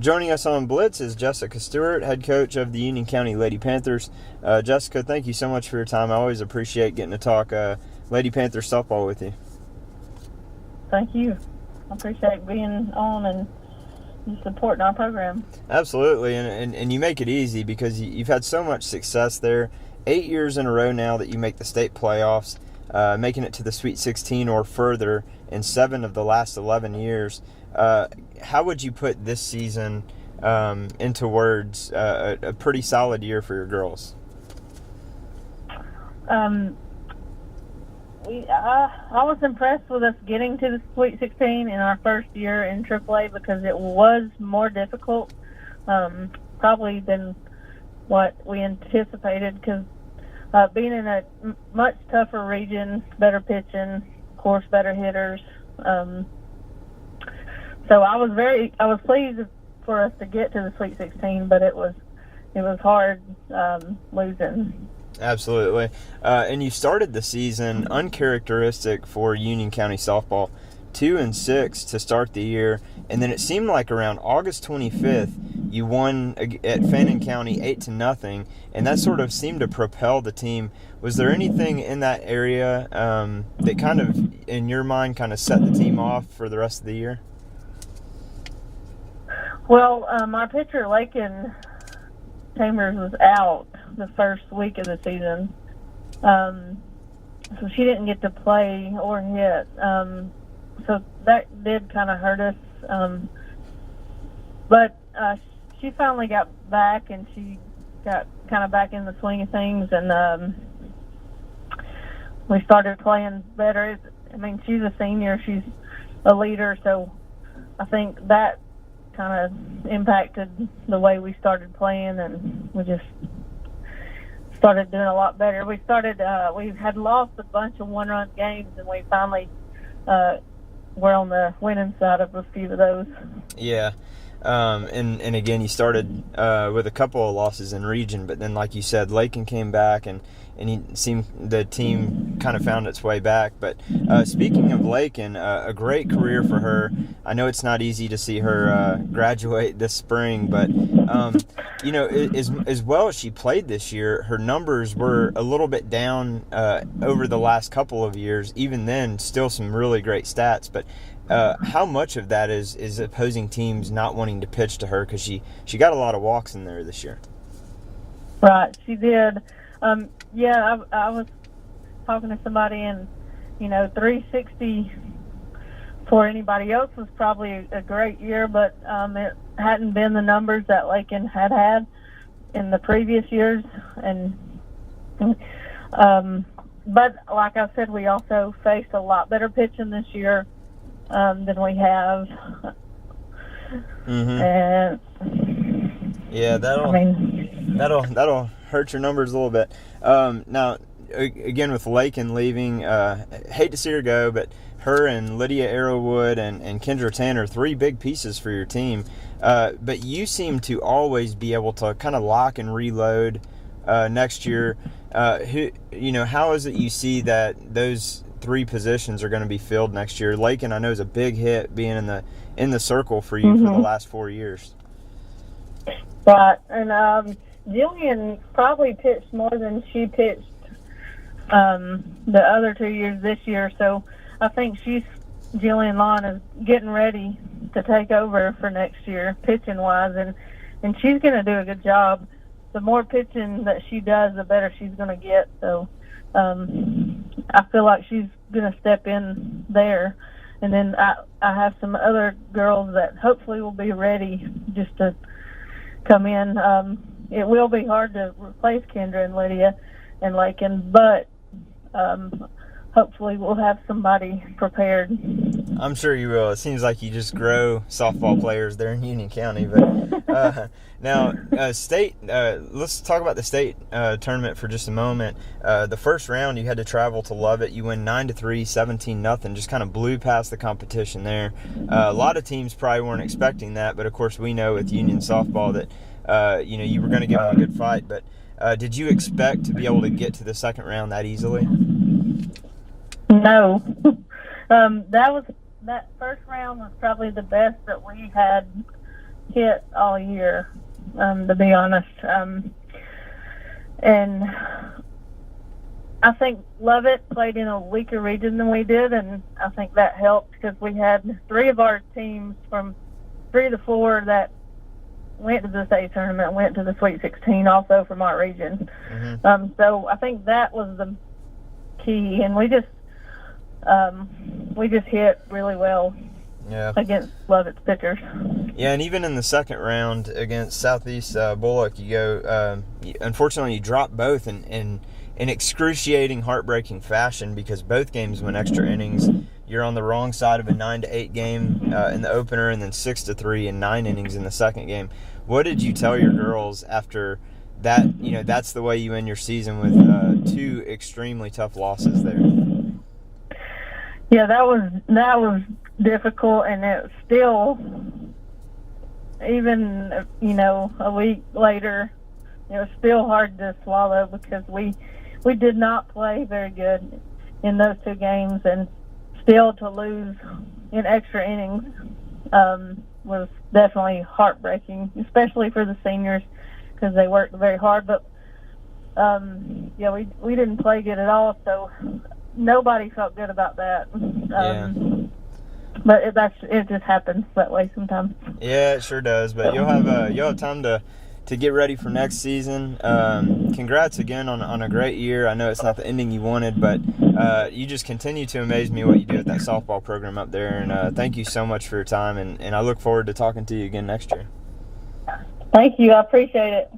Joining us on Blitz is Jessica Stewart, head coach of the Union County Lady Panthers. Jessica, thank you so much for your time. I always appreciate getting to talk Lady Panthers softball with you. Thank you. I appreciate being on and supporting our program. Absolutely, and you make it easy because you've had so much success there. 8 years in a row now that you make the state playoffs, making it to the Sweet 16 or further in 7 of the last 11 years. How would you put this season into words? A pretty solid year for your girls. I was impressed with us getting to the Sweet 16 in our first year in AAA because it was more difficult, probably than what we anticipated. Because being in a much tougher region, better pitching, of course, better hitters. So I was pleased for us to get to the Sweet 16, but it was hard losing. Absolutely. And you started the season uncharacteristic for Union County softball, 2-6 to start the year, and then it seemed like around August 25th you won at Fannin County 8-0, and that sort of seemed to propel the team. Was there anything in that area that kind of, in your mind, kind of set the team off for the rest of the year? Well, our pitcher, Lakin Chambers, was out the first week of the season. So she didn't get to play or hit. So that did kind of hurt us. But she finally got back, and she got kind of back in the swing of things, and we started playing better. I mean, she's a senior. She's a leader, so I think that kind of impacted the way we started playing, and we just started doing a lot better. We had lost a bunch of one-run games, and we finally were on the winning side of a few of those. Yeah. And again, you started with a couple of losses in region, but then, like you said, Lakin came back, and the team kind of found its way back. But speaking of Lakin, a great career for her. I know it's not easy to see her graduate this spring, but as well as she played this year, her numbers were a little bit down over the last couple of years. Even then, still some really great stats, but how much of that is opposing teams not wanting to pitch to her because she got a lot of walks in there this year? Right, she did. I was talking to somebody, and 360 for anybody else was probably a great year, but it hadn't been the numbers that Lakin had in the previous years. And but like I said, we also faced a lot better pitching this year than we have. Mm-hmm. And yeah, that'll hurt your numbers a little bit. Now, again, with Lakin leaving, hate to see her go, but her and Lydia Arrowwood and Kendra Tanner, 3 big pieces for your team. But you seem to always be able to kind of lock and reload next year. How is it you see that those 3 positions are going to be filled next year? Lakin, I know, is a big hit being in the circle for you for the last 4 years. Right, and Jillian probably pitched more than she pitched the other 2 years this year, so I think Jillian Lawn is getting ready to take over for next year, pitching-wise, and she's going to do a good job. The more pitching that she does, the better she's going to get, so I feel like she's going to step in there. And then I have some other girls that hopefully will be ready just to come in. It will be hard to replace Kendra and Lydia and Lakin, but hopefully we'll have somebody prepared. I'm sure you will. It seems like you just grow softball players there in Union County. But now, state. Let's talk about the state tournament for just a moment. The first round, you had to travel to Lovett. You win 9-3, 17-0. Just kind of blew past the competition there. A lot of teams probably weren't expecting that, but of course we know with Union softball that you were going to give them a good fight. But did you expect to be able to get to the second round that easily? No. That first round was probably the best that we had hit all year, to be honest. And I think Lovett played in a weaker region than we did, and I think that helped because we had 3 of our teams from 3 to 4 that went to the state tournament, went to the Sweet 16 also from our region. Mm-hmm. So I think that was the key, and we just hit really well against Lovett's pitchers. Yeah, and even in the second round against Southeast Bullock, you go. Unfortunately, you drop both in excruciating, heartbreaking fashion because both games went extra innings. You're on the wrong side of a 9-8 game in the opener, and then 6-3 in 9 innings in the second game. What did you tell your girls after that? That's the way you end your season with 2 extremely tough losses there. Yeah, that was difficult, and it still, even a week later, it was still hard to swallow because we did not play very good in those 2 games, and still to lose in extra innings was definitely heartbreaking, especially for the seniors because they worked very hard. But we didn't play good at all, so nobody felt good about that. But it just happens that way sometimes. Yeah, it sure does. But you'll have time to get ready for next season. Congrats again on a great year. I know it's not the ending you wanted, but you just continue to amaze me what you do at that softball program up there. And thank you so much for your time. And I look forward to talking to you again next year. Thank you. I appreciate it.